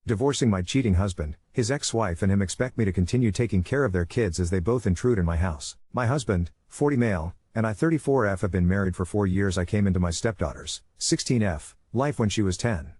Divorcing my cheating husband, his ex-wife and him expect me to continue taking care of their kids as they both intrude in my house. My husband, 40 male, and I 34F have been married for 4 years. I came into my stepdaughter's, 16F, life when she was 10.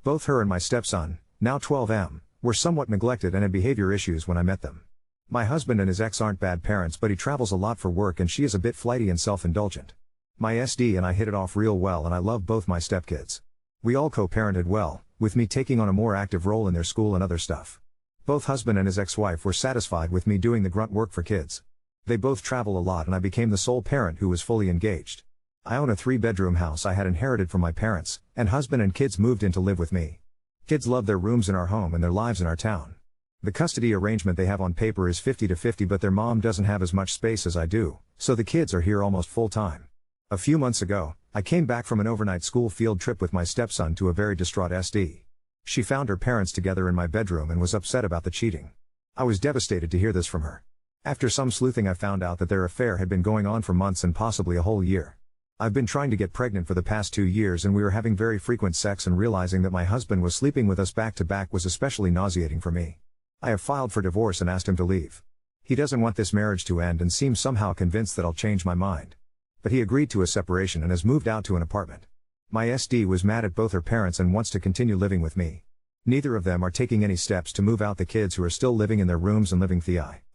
Both her and my stepson, now 12M, were somewhat neglected and had behavior issues when I met them. My husband and his ex aren't bad parents, but he travels a lot for work and she is a bit flighty and self-indulgent. My SD and I hit it off real well and I love both my stepkids. We all co-parented well, with me taking on a more active role in their school and other stuff. Both husband and his ex-wife were satisfied with me doing the grunt work for kids. They both travel a lot and I became the sole parent who was fully engaged. I own a 3-bedroom house I had inherited from my parents, and husband and kids moved in to live with me. Kids love their rooms in our home and their lives in our town. The custody arrangement they have on paper is 50-50, but their mom doesn't have as much space as I do, so the kids are here almost full time. A few months ago, I came back from an overnight school field trip with my stepson to a very distraught SD. She found her parents together in my bedroom and was upset about the cheating. I was devastated to hear this from her. After some sleuthing, I found out that their affair had been going on for months and possibly a whole year. I've been trying to get pregnant for the past 2 years and we were having very frequent sex, and realizing that my husband was sleeping with us back to back was especially nauseating for me. I have filed for divorce and asked him to leave. He doesn't want this marriage to end and seems somehow convinced that I'll change my mind. But he agreed to a separation and has moved out to an apartment. My SD was mad at both her parents and wants to continue living with me. Neither of them are taking any steps to move out the kids, who are still living in their rooms and living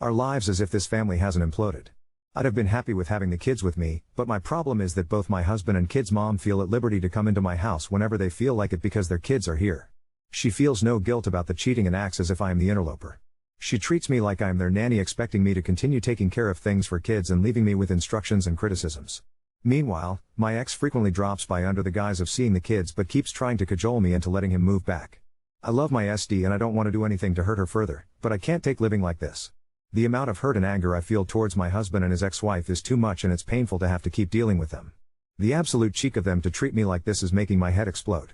our lives as if this family hasn't imploded. I'd have been happy with having the kids with me, but my problem is that both my husband and kids' mom feel at liberty to come into my house whenever they feel like it because their kids are here. She feels no guilt about the cheating and acts as if I am the interloper. She treats me like I am their nanny, expecting me to continue taking care of things for kids and leaving me with instructions and criticisms. Meanwhile, my ex frequently drops by under the guise of seeing the kids but keeps trying to cajole me into letting him move back. I love my SD and I don't want to do anything to hurt her further, but I can't take living like this. The amount of hurt and anger I feel towards my husband and his ex-wife is too much, and it's painful to have to keep dealing with them. The absolute cheek of them to treat me like this is making my head explode.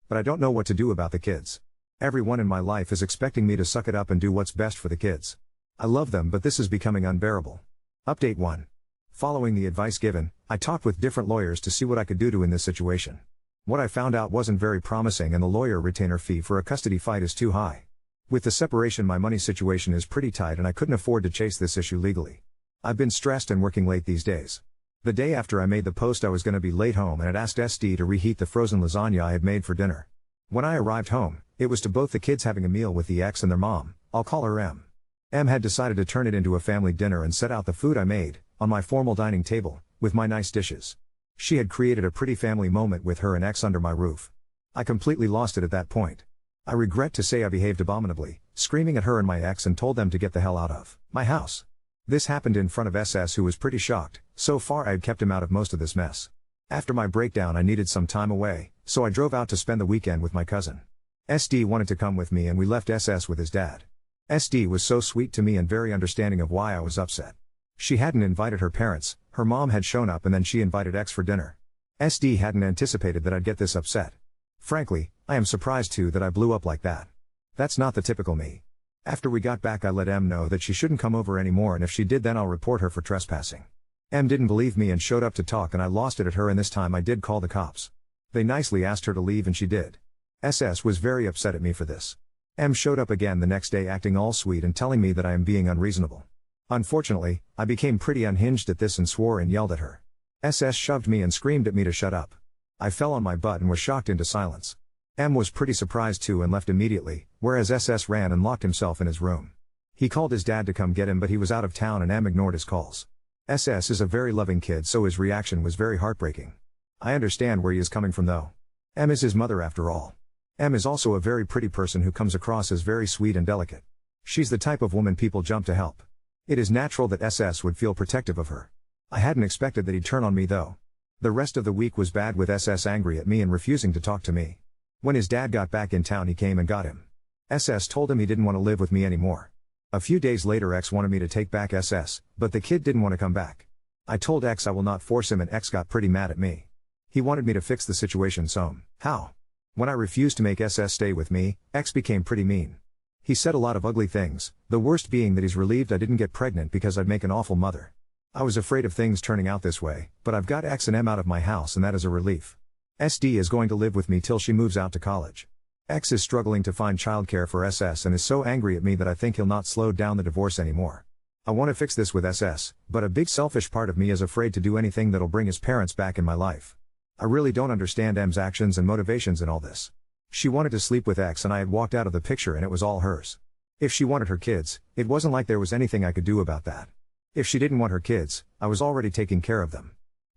But I don't know what to do about the kids. Everyone in my life is expecting me to suck it up and do what's best for the kids. I love them, but this is becoming unbearable. Update 1. Following the advice given, I talked with different lawyers to see what I could do in this situation. What I found out wasn't very promising, and the lawyer retainer fee for a custody fight is too high. With the separation, my money situation is pretty tight and I couldn't afford to chase this issue legally. I've been stressed and working late these days. The day after I made the post, I was going to be late home and had asked SD to reheat the frozen lasagna I had made for dinner. When I arrived home, it was to both the kids having a meal with the ex and their mom. I'll call her M. M had decided to turn it into a family dinner and set out the food I made, on my formal dining table, with my nice dishes. She had created a pretty family moment with her and ex under my roof. I completely lost it at that point. I regret to say I behaved abominably, screaming at her and my ex and told them to get the hell out of my house. This happened in front of SS, who was pretty shocked. So far I had kept him out of most of this mess. After my breakdown, I needed some time away, so I drove out to spend the weekend with my cousin. SD wanted to come with me and we left SS with his dad. SD was so sweet to me and very understanding of why I was upset. She hadn't invited her parents, her mom had shown up and then she invited X for dinner. SD hadn't anticipated that I'd get this upset. Frankly, I am surprised too that I blew up like that. That's not the typical me. After we got back, I let M know that she shouldn't come over anymore, and if she did then I'll report her for trespassing. M didn't believe me and showed up to talk, and I lost it at her, and this time I did call the cops. They nicely asked her to leave and she did. SS was very upset at me for this. M showed up again the next day acting all sweet and telling me that I am being unreasonable. Unfortunately, I became pretty unhinged at this and swore and yelled at her. SS shoved me and screamed at me to shut up. I fell on my butt and was shocked into silence. M was pretty surprised too and left immediately, whereas SS ran and locked himself in his room. He called his dad to come get him, but he was out of town and M ignored his calls. SS is a very loving kid, so his reaction was very heartbreaking. I understand where he is coming from though. M is his mother after all. M is also a very pretty person who comes across as very sweet and delicate. She's the type of woman people jump to help. It is natural that SS would feel protective of her. I hadn't expected that he'd turn on me though. The rest of the week was bad, with SS angry at me and refusing to talk to me. When his dad got back in town, he came and got him. SS told him he didn't want to live with me anymore. A few days later, X wanted me to take back SS, but the kid didn't want to come back. I told X I will not force him, and X got pretty mad at me. He wanted me to fix the situation somehow. When I refused to make SS stay with me, X became pretty mean. He said a lot of ugly things, the worst being that he's relieved I didn't get pregnant because I'd make an awful mother. I was afraid of things turning out this way, but I've got X and M out of my house and that is a relief. SD is going to live with me till she moves out to college. X is struggling to find childcare for SS and is so angry at me that I think he'll not slow down the divorce anymore. I want to fix this with SS, but a big selfish part of me is afraid to do anything that'll bring his parents back in my life. I really don't understand M's actions and motivations in all this. She wanted to sleep with X and I had walked out of the picture and it was all hers. If she wanted her kids, it wasn't like there was anything I could do about that. If she didn't want her kids, I was already taking care of them.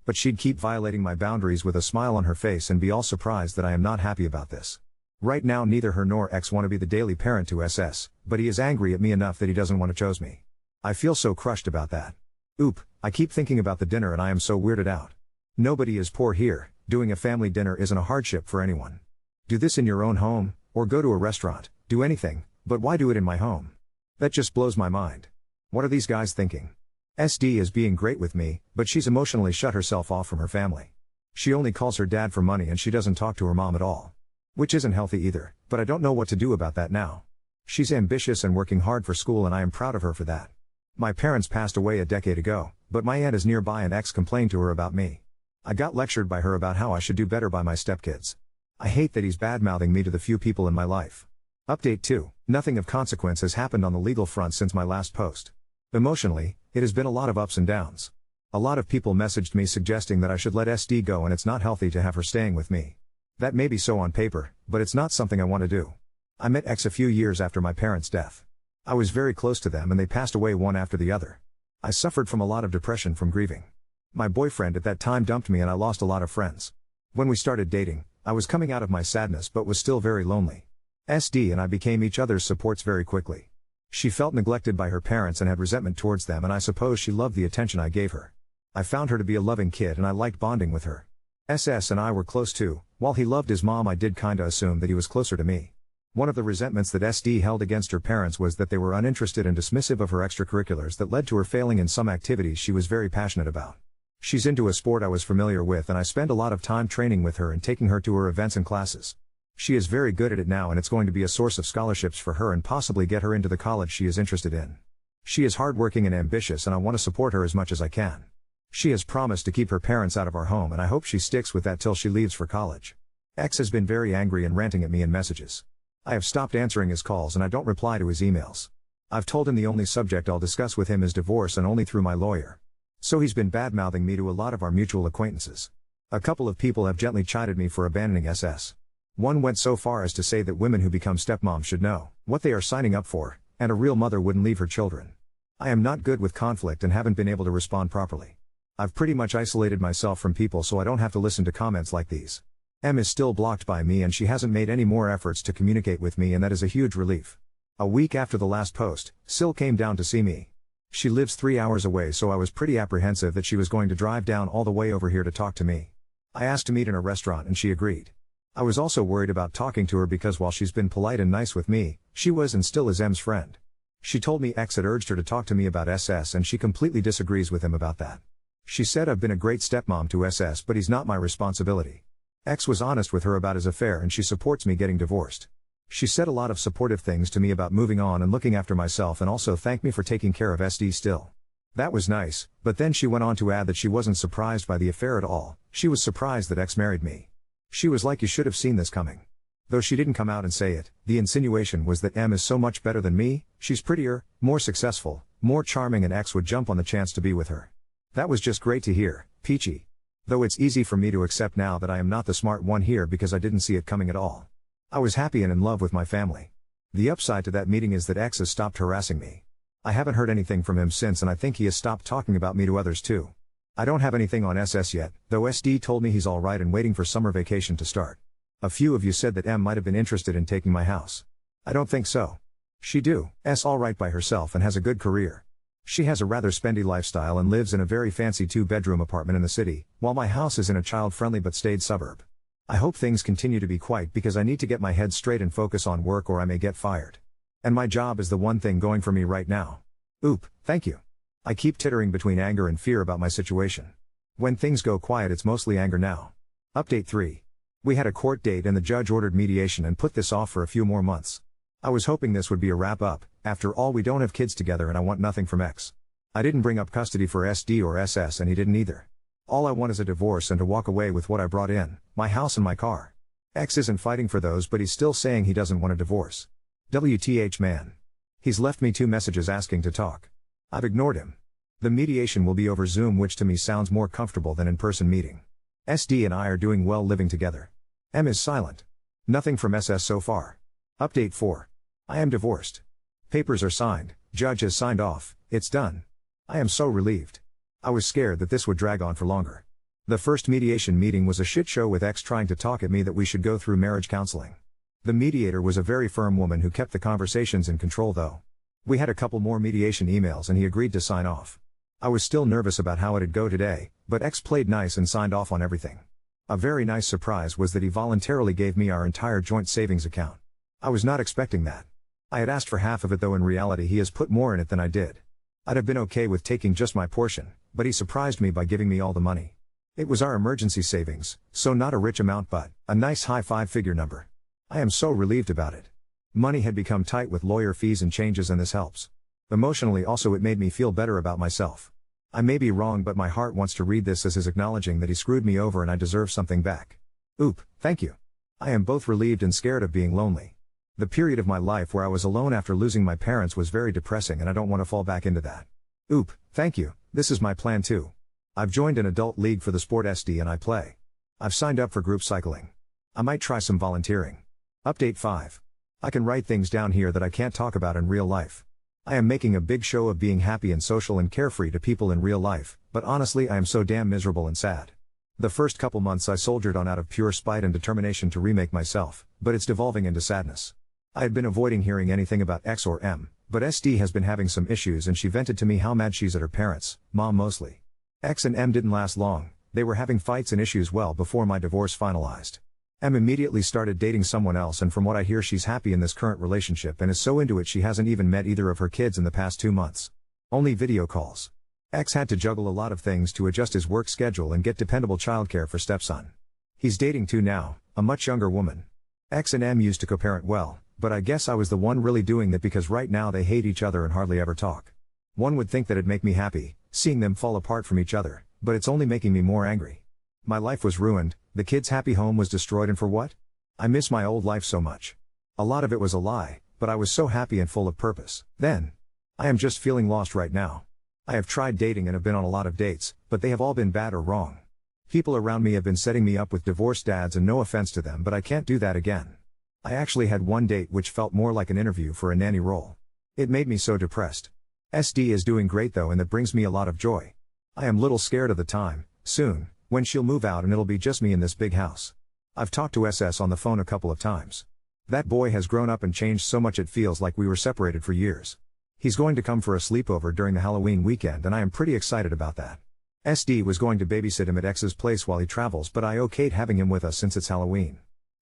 But she'd keep violating my boundaries with a smile on her face and be all surprised that I am not happy about this. Right now neither her nor X want to be the daily parent to SS, but he is angry at me enough that he doesn't want to choose me. I feel so crushed about that. Oop, I keep thinking about the dinner and I am so weirded out. Nobody is poor here, doing a family dinner isn't a hardship for anyone. Do this in your own home, or go to a restaurant, do anything, but why do it in my home? That just blows my mind. What are these guys thinking? SD is being great with me, but she's emotionally shut herself off from her family. She only calls her dad for money and she doesn't talk to her mom at all. Which isn't healthy either, but I don't know what to do about that now. She's ambitious and working hard for school and I am proud of her for that. My parents passed away a decade ago, but my aunt is nearby and X complained to her about me. I got lectured by her about how I should do better by my stepkids. I hate that he's bad-mouthing me to the few people in my life. Update 2. Nothing of consequence has happened on the legal front since my last post. Emotionally, it has been a lot of ups and downs. A lot of people messaged me suggesting that I should let SD go and it's not healthy to have her staying with me. That may be so on paper, but it's not something I want to do. I met X a few years after my parents' death. I was very close to them and they passed away one after the other. I suffered from a lot of depression from grieving. My boyfriend at that time dumped me and I lost a lot of friends. When we started dating, I was coming out of my sadness but was still very lonely. SD and I became each other's supports very quickly. She felt neglected by her parents and had resentment towards them and I suppose she loved the attention I gave her. I found her to be a loving kid and I liked bonding with her. SS and I were close too. While he loved his mom I did kinda assume that he was closer to me. One of the resentments that SD held against her parents was that they were uninterested and dismissive of her extracurriculars that led to her failing in some activities she was very passionate about. She's into a sport I was familiar with and I spend a lot of time training with her and taking her to her events and classes. She is very good at it now and it's going to be a source of scholarships for her and possibly get her into the college she is interested in. She is hardworking and ambitious and I want to support her as much as I can. She has promised to keep her parents out of our home and I hope she sticks with that till she leaves for college. X has been very angry and ranting at me in messages. I have stopped answering his calls and I don't reply to his emails. I've told him the only subject I'll discuss with him is divorce and only through my lawyer. So he's been bad-mouthing me to a lot of our mutual acquaintances. A couple of people have gently chided me for abandoning SS. One went so far as to say that women who become stepmoms should know what they are signing up for, and a real mother wouldn't leave her children. I am not good with conflict and haven't been able to respond properly. I've pretty much isolated myself from people so I don't have to listen to comments like these. M is still blocked by me and she hasn't made any more efforts to communicate with me and that is a huge relief. A week after the last post, Sil came down to see me. She lives 3 hours away so I was pretty apprehensive that she was going to drive down all the way over here to talk to me. I asked to meet in a restaurant and she agreed. I was also worried about talking to her because while she's been polite and nice with me, she was and still is M's friend. She told me X had urged her to talk to me about SS and she completely disagrees with him about that. She said I've been a great stepmom to SS but he's not my responsibility. X was honest with her about his affair and she supports me getting divorced. She said a lot of supportive things to me about moving on and looking after myself and also thanked me for taking care of SD still. That was nice, but then she went on to add that she wasn't surprised by the affair at all, she was surprised that X married me. She was like, you should have seen this coming. Though she didn't come out and say it, the insinuation was that M is so much better than me, she's prettier, more successful, more charming and X would jump on the chance to be with her. That was just great to hear, peachy. Though it's easy for me to accept now that I am not the smart one here because I didn't see it coming at all. I was happy and in love with my family. The upside to that meeting is that X has stopped harassing me. I haven't heard anything from him since and I think he has stopped talking about me to others too. I don't have anything on SS yet, though SD told me he's alright and waiting for summer vacation to start. A few of you said that M might have been interested in taking my house. I don't think so. She do, S alright by herself and has a good career. She has a rather spendy lifestyle and lives in a very fancy 2-bedroom apartment in the city, while my house is in a child-friendly but staid suburb. I hope things continue to be quiet because I need to get my head straight and focus on work or I may get fired. And my job is the one thing going for me right now. Oop, thank you. I keep tittering between anger and fear about my situation. When things go quiet it's mostly anger now. Update 3. We had a court date and the judge ordered mediation and put this off for a few more months. I was hoping this would be a wrap up, after all we don't have kids together and I want nothing from X. I didn't bring up custody for SD or SS and he didn't either. All I want is a divorce and to walk away with what I brought in, my house and my car. X isn't fighting for those, but he's still saying he doesn't want a divorce. WTH man. He's left me 2 messages asking to talk. I've ignored him. The mediation will be over Zoom, which to me sounds more comfortable than in-person meeting. SD and I are doing well living together. M is silent. Nothing from SS so far. Update 4. I am divorced. Papers are signed, judge has signed off, it's done. I am so relieved. I was scared that this would drag on for longer. The first mediation meeting was a shit show with X trying to talk at me that we should go through marriage counseling. The mediator was a very firm woman who kept the conversations in control though. We had a couple more mediation emails and he agreed to sign off. I was still nervous about how it'd go today, but X played nice and signed off on everything. A very nice surprise was that he voluntarily gave me our entire joint savings account. I was not expecting that. I had asked for half of it though, in reality he has put more in it than I did. I'd have been okay with taking just my portion, but he surprised me by giving me all the money. It was our emergency savings, so not a rich amount but a nice high 5-figure number. I am so relieved about it. Money had become tight with lawyer fees and changes and this helps. Emotionally also it made me feel better about myself. I may be wrong but my heart wants to read this as his acknowledging that he screwed me over and I deserve something back. Oop, thank you. I am both relieved and scared of being lonely. The period of my life where I was alone after losing my parents was very depressing and I don't want to fall back into that. Oop, thank you, this is my plan too. I've joined an adult league for the sport SD and I play. I've signed up for group cycling. I might try some volunteering. Update 5. I can write things down here that I can't talk about in real life. I am making a big show of being happy and social and carefree to people in real life, but honestly I am so damn miserable and sad. The first couple months I soldiered on out of pure spite and determination to remake myself, but it's devolving into sadness. I had been avoiding hearing anything about X or M, but SD has been having some issues and she vented to me how mad she's at her parents, mom mostly. X and M didn't last long, they were having fights and issues well before my divorce finalized. M immediately started dating someone else and from what I hear she's happy in this current relationship and is so into it she hasn't even met either of her kids in the past 2 months. Only video calls. X had to juggle a lot of things to adjust his work schedule and get dependable childcare for stepson. He's dating 2 now, a much younger woman. X and M used to co-parent well, but I guess I was the one really doing that because right now they hate each other and hardly ever talk. One would think that it'd make me happy, seeing them fall apart from each other, but it's only making me more angry. My life was ruined, the kids' happy home was destroyed, and for what? I miss my old life so much. A lot of it was a lie, but I was so happy and full of purpose. Then, I am just feeling lost right now. I have tried dating and have been on a lot of dates, but they have all been bad or wrong. People around me have been setting me up with divorced dads and no offense to them, but I can't do that again. I actually had one date which felt more like an interview for a nanny role. It made me so depressed. SD is doing great though and that brings me a lot of joy. I am little scared of the time, soon, when she'll move out and it'll be just me in this big house. I've talked to SS on the phone a couple of times. That boy has grown up and changed so much it feels like we were separated for years. He's going to come for a sleepover during the Halloween weekend and I am pretty excited about that. SD was going to babysit him at X's place while he travels, but I okayed having him with us since it's Halloween.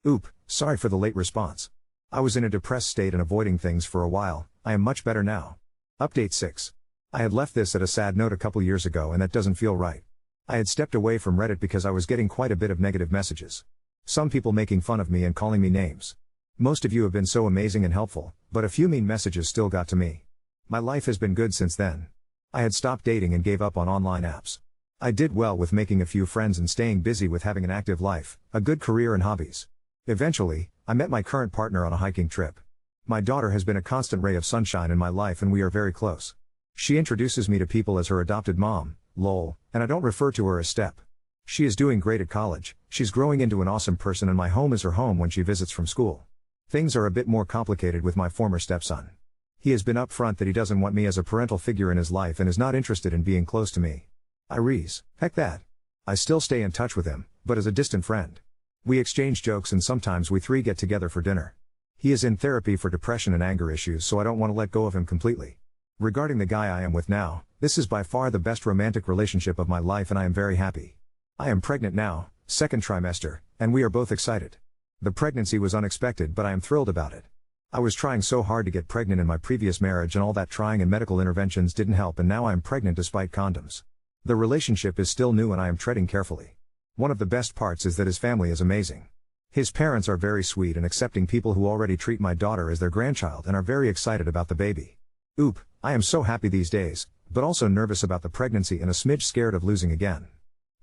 Oop, sorry for the late response. I was in a depressed state and avoiding things for a while. I am much better now. Update 6. I had left this at a sad note a couple years ago and that doesn't feel right. I had stepped away from Reddit because I was getting quite a bit of negative messages. Some people making fun of me and calling me names. Most of you have been so amazing and helpful, but a few mean messages still got to me. My life has been good since then. I had stopped dating and gave up on online apps. I did well with making a few friends and staying busy with having an active life, a good career and hobbies. Eventually, I met my current partner on a hiking trip. My daughter has been a constant ray of sunshine in my life and we are very close. She introduces me to people as her adopted mom, lol, and I don't refer to her as step. She is doing great at college, she's growing into an awesome person and my home is her home when she visits from school. Things are a bit more complicated with my former stepson. He has been upfront that he doesn't want me as a parental figure in his life and is not interested in being close to me. Heck that. I still stay in touch with him, but as a distant friend. We exchange jokes and sometimes we 3 get together for dinner. He is in therapy for depression and anger issues, so I don't want to let go of him completely. Regarding the guy I am with now, this is by far the best romantic relationship of my life and I am very happy. I am pregnant now, 2nd trimester, and we are both excited. The pregnancy was unexpected but I am thrilled about it. I was trying so hard to get pregnant in my previous marriage and all that trying and medical interventions didn't help and now I am pregnant despite condoms. The relationship is still new and I am treading carefully. One of the best parts is that his family is amazing. His parents are very sweet and accepting people who already treat my daughter as their grandchild and are very excited about the baby. Oop, I am so happy these days, but also nervous about the pregnancy and a smidge scared of losing again.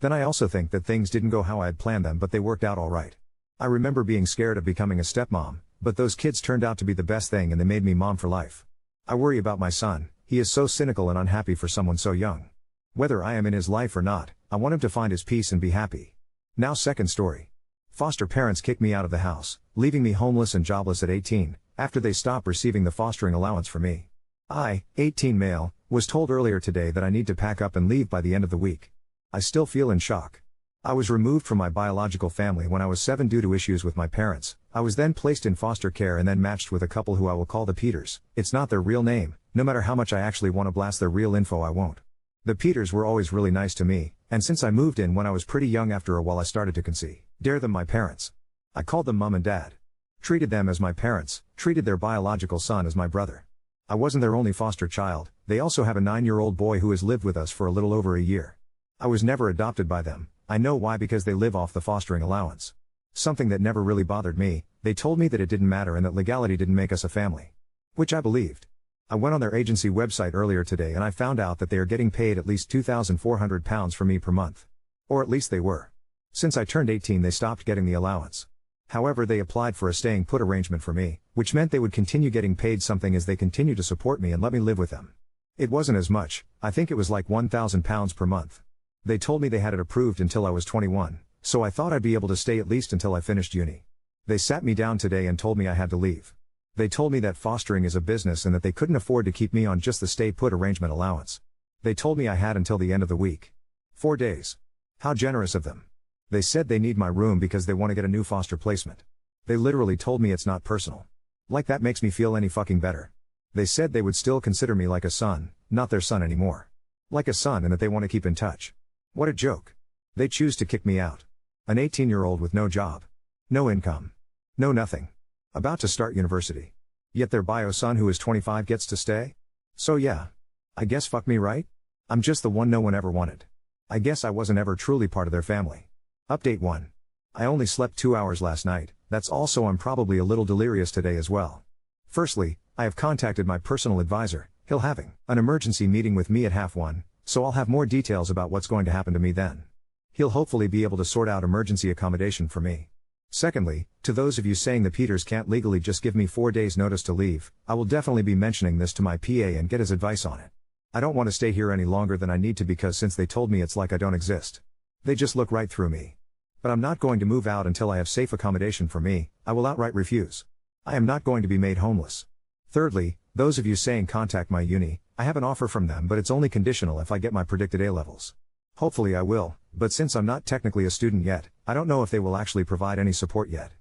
Then I also think that things didn't go how I had planned them but they worked out alright. I remember being scared of becoming a stepmom, but those kids turned out to be the best thing and they made me mom for life. I worry about my son, he is so cynical and unhappy for someone so young. Whether I am in his life or not, I want him to find his peace and be happy. Now second story. Foster parents kicked me out of the house, leaving me homeless and jobless at 18, after they stopped receiving the fostering allowance for me. I, 18 male, was told earlier today that I need to pack up and leave by the end of the week. I still feel in shock. I was removed from my biological family when I was 7 due to issues with my parents. I was then placed in foster care and then matched with a couple who I will call the Peters. It's not their real name, no matter how much I actually want to blast their real info I won't. The Peters were always really nice to me, and since I moved in when I was pretty young after a while I started to consider them my parents. I called them mom and dad. Treated them as my parents, treated their biological son as my brother. I wasn't their only foster child, they also have a 9-year-old boy who has lived with us for a little over a year. I was never adopted by them, I know why, because they live off the fostering allowance. Something that never really bothered me, they told me that it didn't matter and that legality didn't make us a family. Which I believed. I went on their agency website earlier today and I found out that they are getting paid at least £2,400 for me per month. Or at least they were. Since I turned 18 they stopped getting the allowance. However, they applied for a staying put arrangement for me, which meant they would continue getting paid something as they continue to support me and let me live with them. It wasn't as much, I think it was like £1,000 per month. They told me they had it approved until I was 21, so I thought I'd be able to stay at least until I finished uni. They sat me down today and told me I had to leave. They told me that fostering is a business and that they couldn't afford to keep me on just the stay put arrangement allowance. They told me I had until the end of the week. 4 days. How generous of them. They said they need my room because they want to get a new foster placement. They literally told me it's not personal. Like that makes me feel any fucking better. They said they would still consider me like a son, not their son anymore. Like a son, and that they want to keep in touch. What a joke. They choose to kick me out. An 18-year-old with no job. No income. No nothing. About to start university. Yet their bio son who is 25 gets to stay? So yeah. I guess fuck me, right? I'm just the one no one ever wanted. I guess I wasn't ever truly part of their family. Update 1. I only slept 2 hours last night, that's also I'm probably a little delirious today as well. Firstly, I have contacted my personal advisor, he'll having an emergency meeting with me at 1:30, so I'll have more details about what's going to happen to me then. He'll hopefully be able to sort out emergency accommodation for me. Secondly, to those of you saying the Peters can't legally just give me 4 days notice to leave, I will definitely be mentioning this to my PA and get his advice on it. I don't want to stay here any longer than I need to because since they told me it's like I don't exist. They just look right through me. But I'm not going to move out until I have safe accommodation for me, I will outright refuse. I am not going to be made homeless. Thirdly, those of you saying contact my uni, I have an offer from them but it's only conditional if I get my predicted A levels. Hopefully I will, but since I'm not technically a student yet, I don't know if they will actually provide any support yet.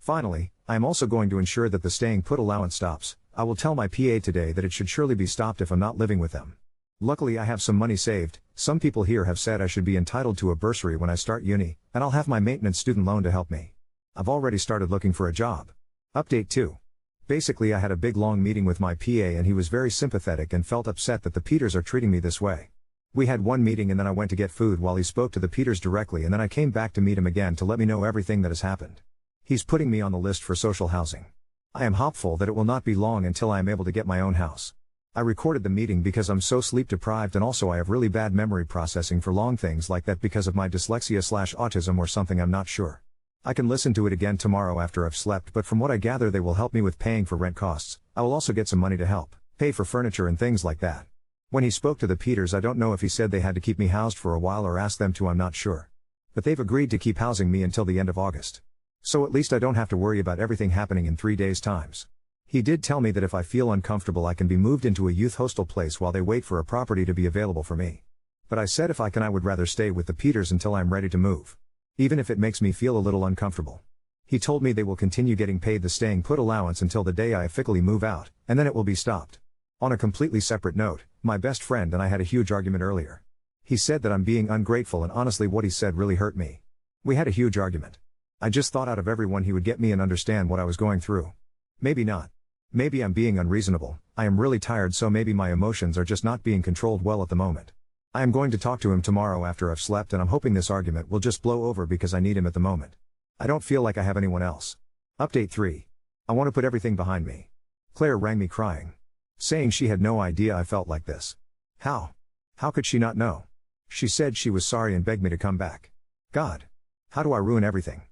Finally, I am also going to ensure that the staying put allowance stops. I will tell my PA today that it should surely be stopped if I'm not living with them. Luckily I have some money saved, some people here have said I should be entitled to a bursary when I start uni, and I'll have my maintenance student loan to help me. I've already started looking for a job. Update 2. Basically I had a big long meeting with my PA and he was very sympathetic and felt upset that the Peters are treating me this way. We had one meeting and then I went to get food while he spoke to the Peters directly and then I came back to meet him again to let me know everything that has happened. He's putting me on the list for social housing. I am hopeful that it will not be long until I am able to get my own house. I recorded the meeting because I'm so sleep deprived and also I have really bad memory processing for long things like that because of my dyslexia/autism or something, I'm not sure. I can listen to it again tomorrow after I've slept, but from what I gather they will help me with paying for rent costs. I will also get some money to help pay for furniture and things like that. When he spoke to the Peters I don't know if he said they had to keep me housed for a while or asked them to, I'm not sure. But they've agreed to keep housing me until the end of August. So at least I don't have to worry about everything happening in 3 days' times. He did tell me that if I feel uncomfortable I can be moved into a youth hostel place while they wait for a property to be available for me. But I said if I can I would rather stay with the Peters until I'm ready to move. Even if it makes me feel a little uncomfortable. He told me they will continue getting paid the staying put allowance until the day I officially move out, and then it will be stopped. On a completely separate note, my best friend and I had a huge argument earlier. He said that I'm being ungrateful and honestly what he said really hurt me. We had a huge argument. I just thought out of everyone he would get me and understand what I was going through. Maybe not. Maybe I'm being unreasonable, I am really tired so maybe my emotions are just not being controlled well at the moment. I am going to talk to him tomorrow after I've slept and I'm hoping this argument will just blow over because I need him at the moment. I don't feel like I have anyone else. Update 3. I want to put everything behind me. Claire rang me crying. Saying she had no idea I felt like this. How? How could she not know? She said she was sorry and begged me to come back. God. How do I ruin everything?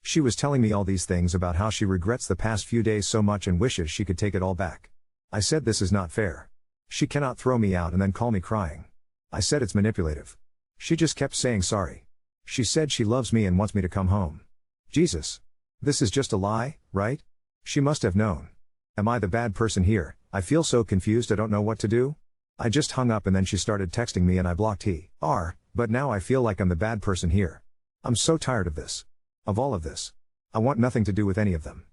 She was telling me all these things about how she regrets the past few days so much and wishes she could take it all back. I said this is not fair. She cannot throw me out and then call me crying. I said it's manipulative. She just kept saying sorry. She said she loves me and wants me to come home. Jesus. This is just a lie, right? She must have known. Am I the bad person here? I feel so confused I don't know what to do. I just hung up and then she started texting me and I blocked her, but now I feel like I'm the bad person here. I'm so tired of this. Of all of this. I want nothing to do with any of them.